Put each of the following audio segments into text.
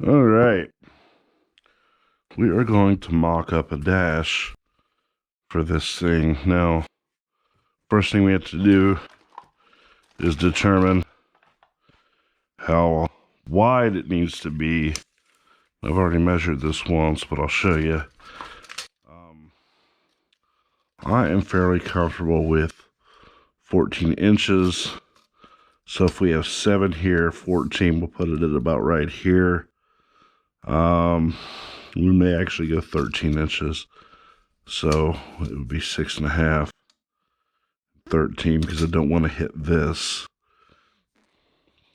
All right, we are going to mock up a dash for this thing. Now, first thing we have to do is determine how wide it needs to be. I've already measured this once, but I'll show you. I am fairly comfortable with 14 inches. So if we have 7 here, 14, we'll put it at about right here. We may actually go 13 inches. So it would be 6.5, 13, because I don't want to hit this.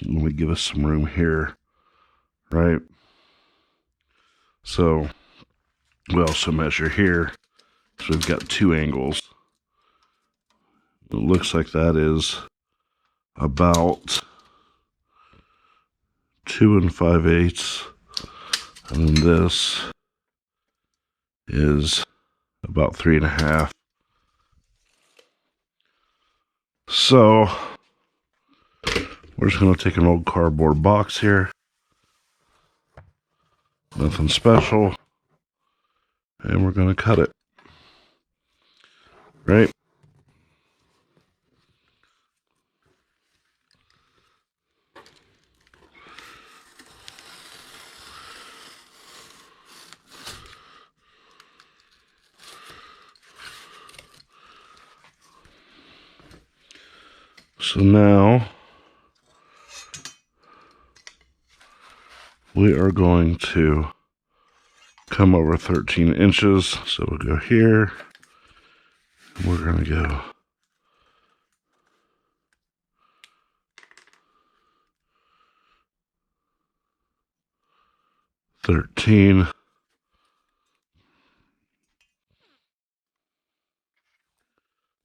Let me give us some room here, right? So we also measure here. So we've got 2 angles. It looks like that is about 2 5/8, and then this is about 3.5. So we're just going to take an old cardboard box here, nothing special, and we're going to cut it, right? So now we are going to come over 13 inches. So we'll go here. And we're going to go 13.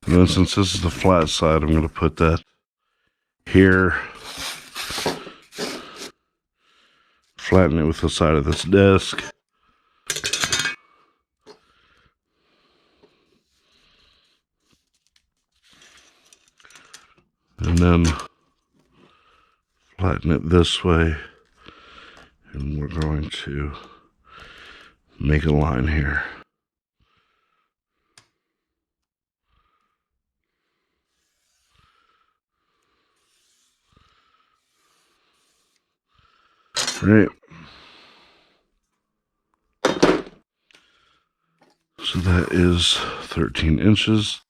And then since this is the flat side, I'm going to put that here. Flatten it with the side of this desk. And then flatten it this way. And we're going to make a line here. Right. So that is 13 inches.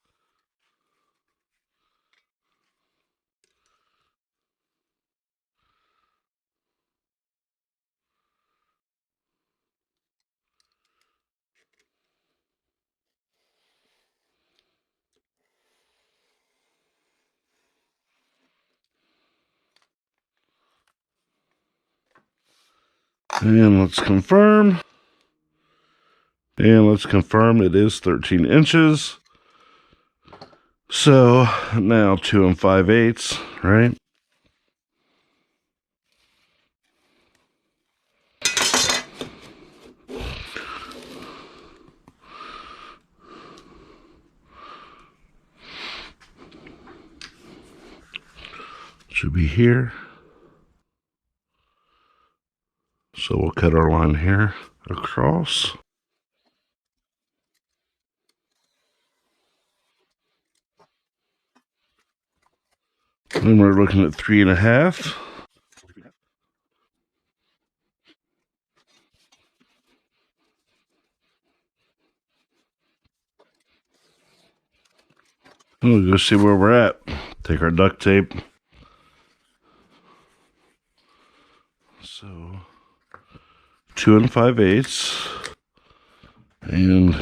And let's confirm. And let's confirm it is 13 inches. So now 2 5/8, right? Should be here. So we'll cut our line here across. Then we're looking at 3.5. We'll go see where we're at. Take our duct tape. So 2 5/8 and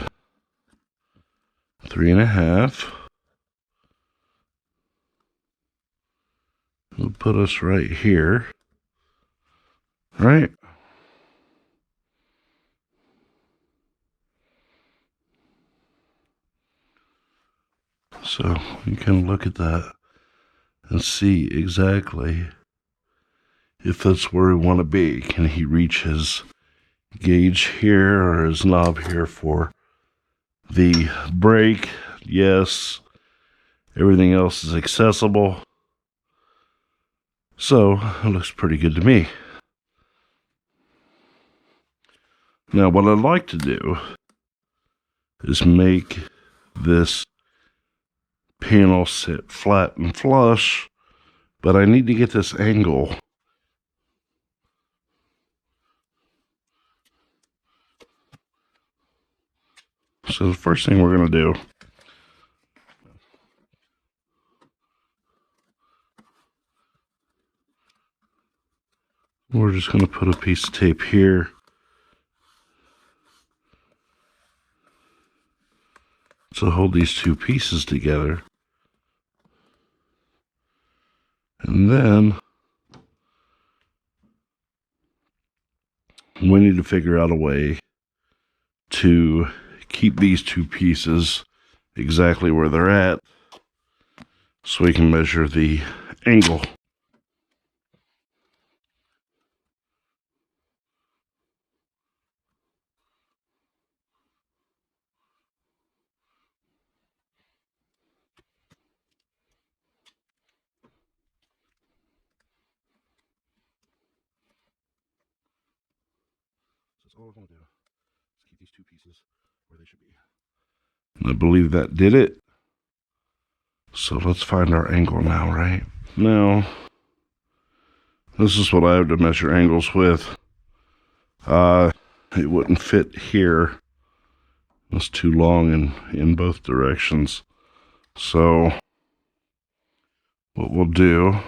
3.5 will put us right here, right? So you can look at that and see exactly if that's where we want to be. Can he reach his gauge here or his knob here for the brake? Yes. Everything else is accessible. So it looks pretty good to me. Now what I'd like to do is make this panel sit flat and flush, but I need to get this angle. So the first thing we're going to do, we're just going to put a piece of tape here to hold these two pieces together. And then we need to figure out a way to keep these two pieces exactly where they're at so we can measure the angle. That's all we're going to do. Just keep these two pieces where they should be. And I believe that did it. So let's find our angle now, right? Now, this is what I have to measure angles with. It wouldn't fit here. It's too long in both directions. So what we'll do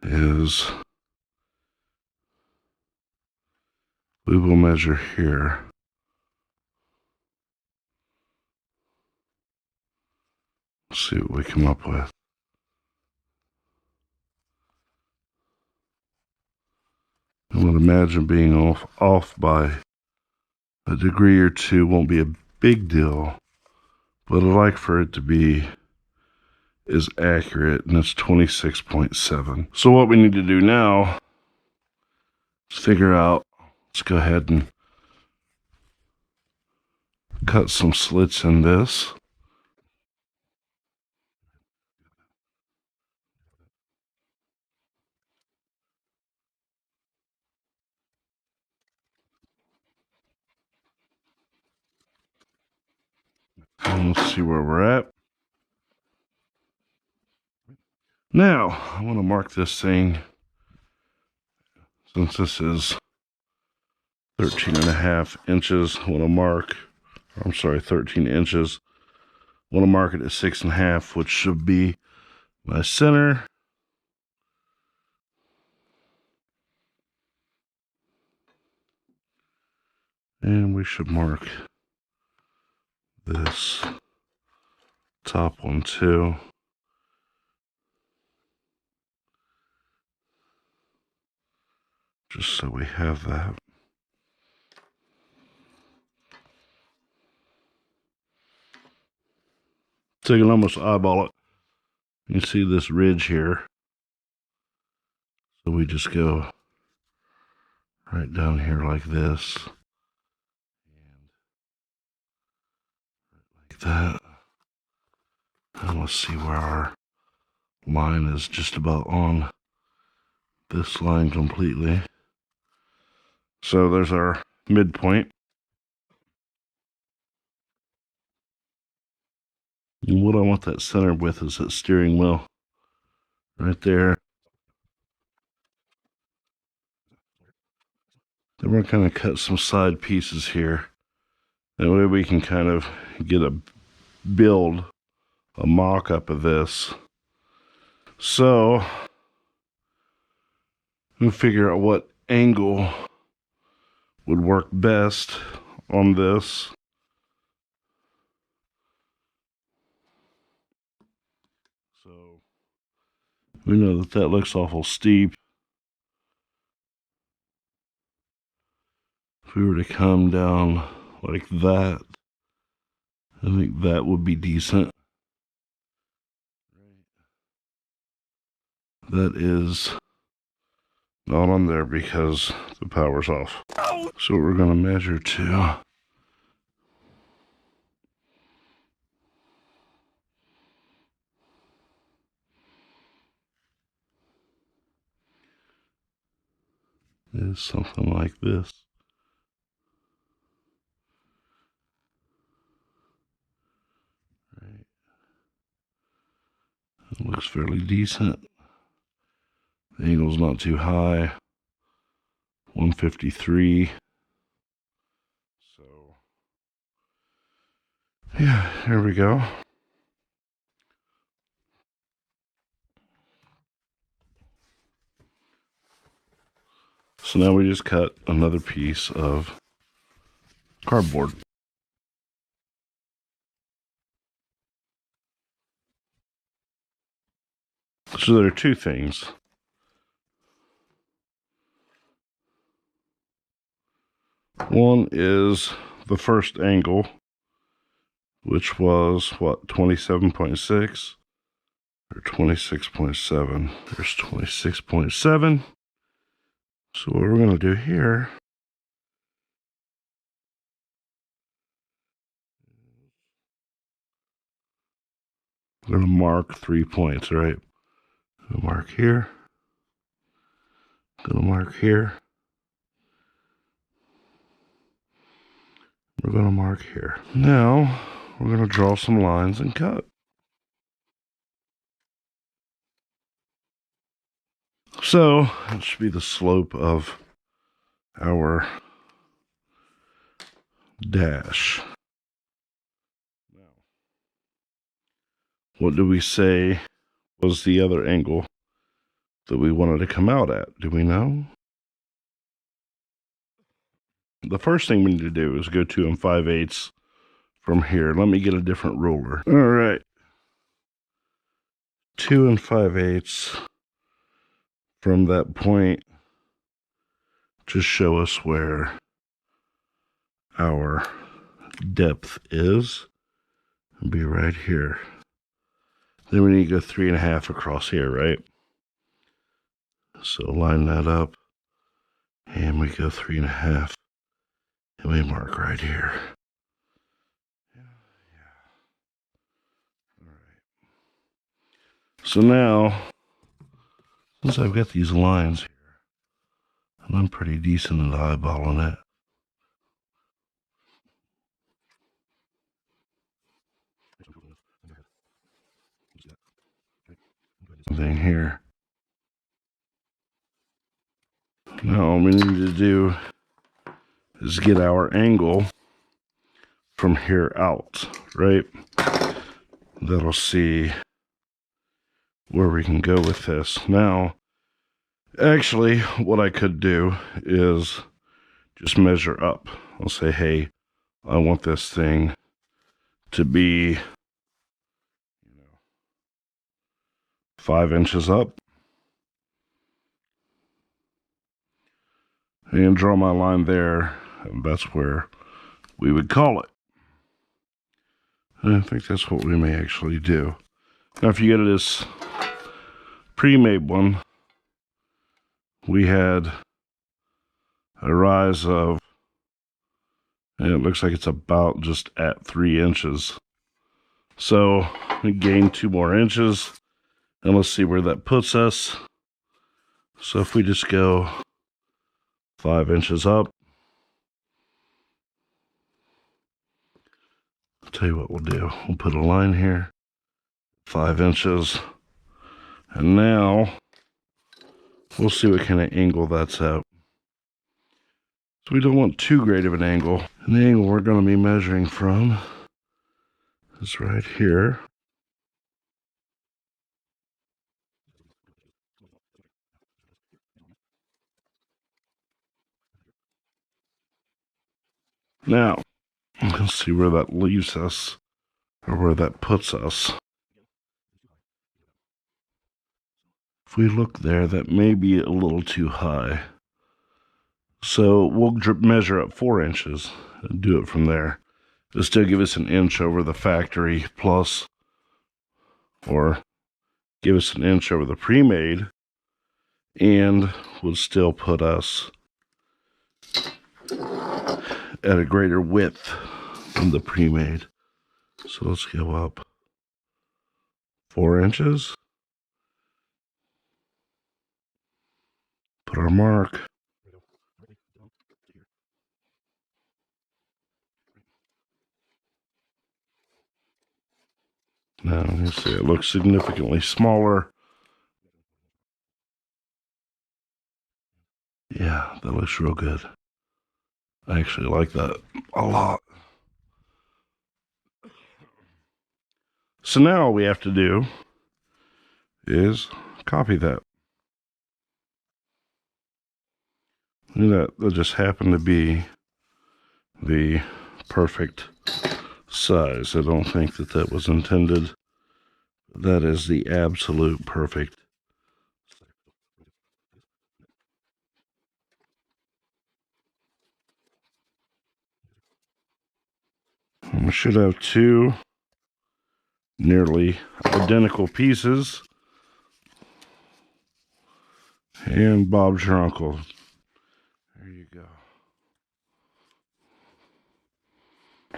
is we will measure here. See what we come up with. I would imagine being off by a degree or two won't be a big deal, but I'd like for it to be as accurate, and it's 26.7. So what we need to do now is figure out, let's go ahead and cut some slits in this. And let's see where we're at. Now, I want to mark this thing, since this is 13.5 inches, I want to mark, I'm sorry, 13 inches. I want to mark it at 6.5, which should be my center. And we should mark this top one too. Just so we have that. So you can almost eyeball it. You see this ridge here. So we just go right down here like this. And like that. And let's see where our line is, just about on this line completely. So there's our midpoint. And what I want that center with is that steering wheel right there. Then we're going to cut some side pieces here. That way we can kind of get a mock-up of this. So we'll figure out what angle would work best on this. So we know that that looks awful steep. If we were to come down like that, I think that would be decent. That is not on there because the power's off. So we're going to measure to is something like this. It looks fairly decent. The angle's not too high. 153. So, yeah, here we go. So now we just cut another piece of cardboard. So there are two things. One is the first angle, which was what, 27.6 or 26.7. There's 26.7. So what we're going to do here, we're going to mark 3 points, right? Mark here. Going to mark here. We're going to mark here. Now, we're going to draw some lines and cut. So, it should be the slope of our dash. Now, what do we say was the other angle that we wanted to come out at? Do we know? The first thing we need to do is go 2 5/8 from here. Let me get a different ruler. All right. 2 5/8 from that point to show us where our depth is. It'll be right here. Then we need to go 3.5 across here, right? So line that up, and we go 3.5, and we mark right here. All right. So now, since I've got these lines here, and I'm pretty decent at eyeballing it, thing here. Now all we need to do is get our angle from here out, right? That'll see where we can go with this. Now, actually, what I could do is just measure up. I'll say, hey, I want this thing to be 5 inches up. And draw my line there, and that's where we would call it. And I think that's what we may actually do. Now, if you go to this pre-made one, we had a rise of, and it looks like it's about just at 3 inches. So we gained 2 more inches, and let's see where that puts us. So if we just go 5 inches up, I'll tell you what we'll do. We'll put a line here, 5 inches, and now we'll see what kind of angle that's at. So we don't want too great of an angle. And the angle we're going to be measuring from is right here. Now, let's see where that leaves us, or where that puts us. If we look there, that may be a little too high. So we'll measure up 4 inches and do it from there. It'll still give us an inch over the factory plus, or give us an inch over the pre-made, and would still put us at a greater width than the pre-made. So let's go up 4 inches. Put our mark. Now, you see it looks significantly smaller. Yeah, that looks real good. I actually like that a lot. So now all we have to do is copy that. And that just happened to be the perfect size. I don't think that was intended. That is the absolute perfect. We should have two nearly identical pieces. And Bob's your uncle. There you go.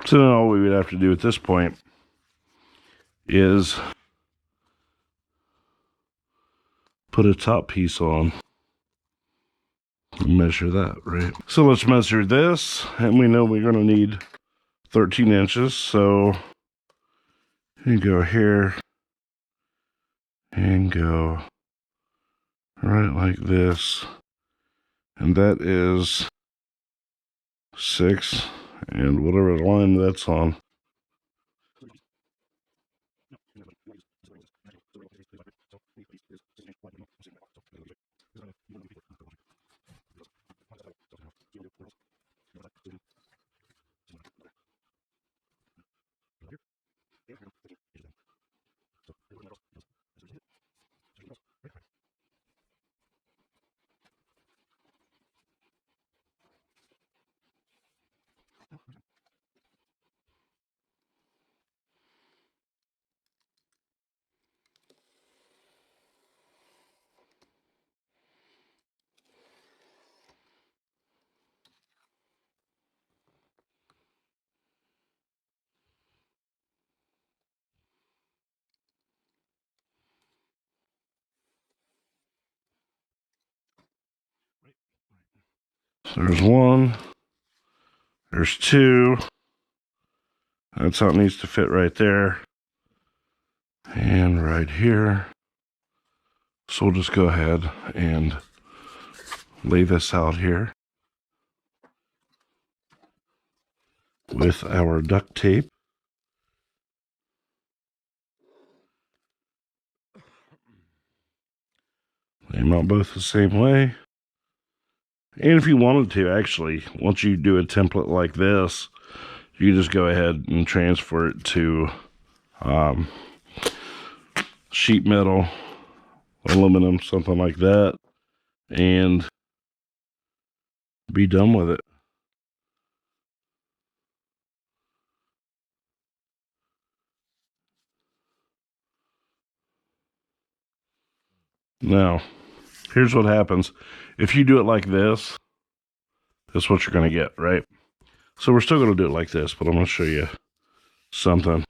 So then all we would have to do at this point is put a top piece on and measure that, right? So let's measure this, and we know we're going to need 13 inches. So you go here and go right like this, and that is 6, and whatever line that's on. So there's 1, there's 2. That's how it needs to fit right there. And right here. So we'll just go ahead and lay this out here with our duct tape. Lay them out both the same way. And if you wanted to, actually, once you do a template like this, you just go ahead and transfer it to sheet metal, aluminum, something like that, and be done with it. Now, here's what happens. If you do it like this, that's what you're going to get, right? So we're still going to do it like this, but I'm going to show you something.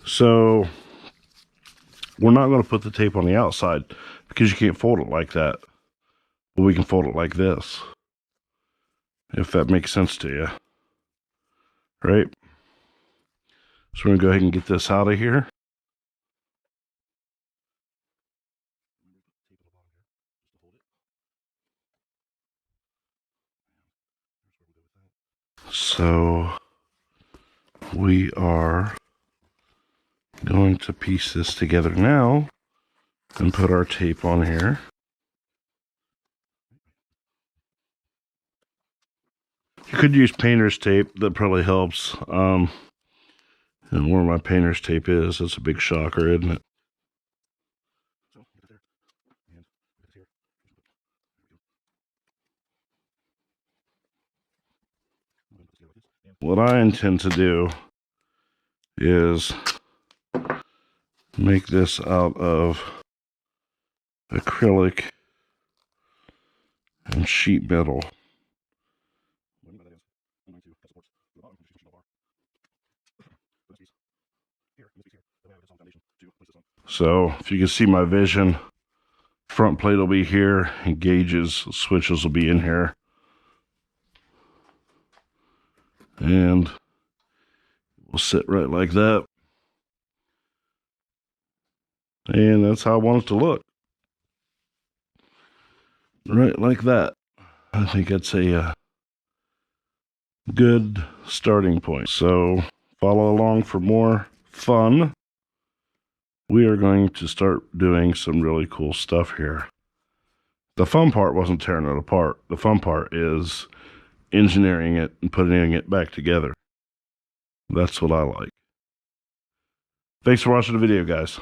So we're not going to put the tape on the outside because you can't fold it like that. But we can fold it like this, if that makes sense to you, right? So we're going to go ahead and get this out of here. So we are going to piece this together now and put our tape on here. You could use painter's tape. That probably helps. And where my painter's tape is, it's a big shocker, isn't it? What I intend to do is make this out of acrylic and sheet metal. So if you can see my vision, front plate will be here, and gauges, switches will be in here. And we'll sit right like that. And that's how I want it to look. Right like that. I think that's a good starting point. So follow along for more fun. We are going to start doing some really cool stuff here. The fun part wasn't tearing it apart. The fun part is engineering it and putting it back together. That's what I like. Thanks for watching the video, guys.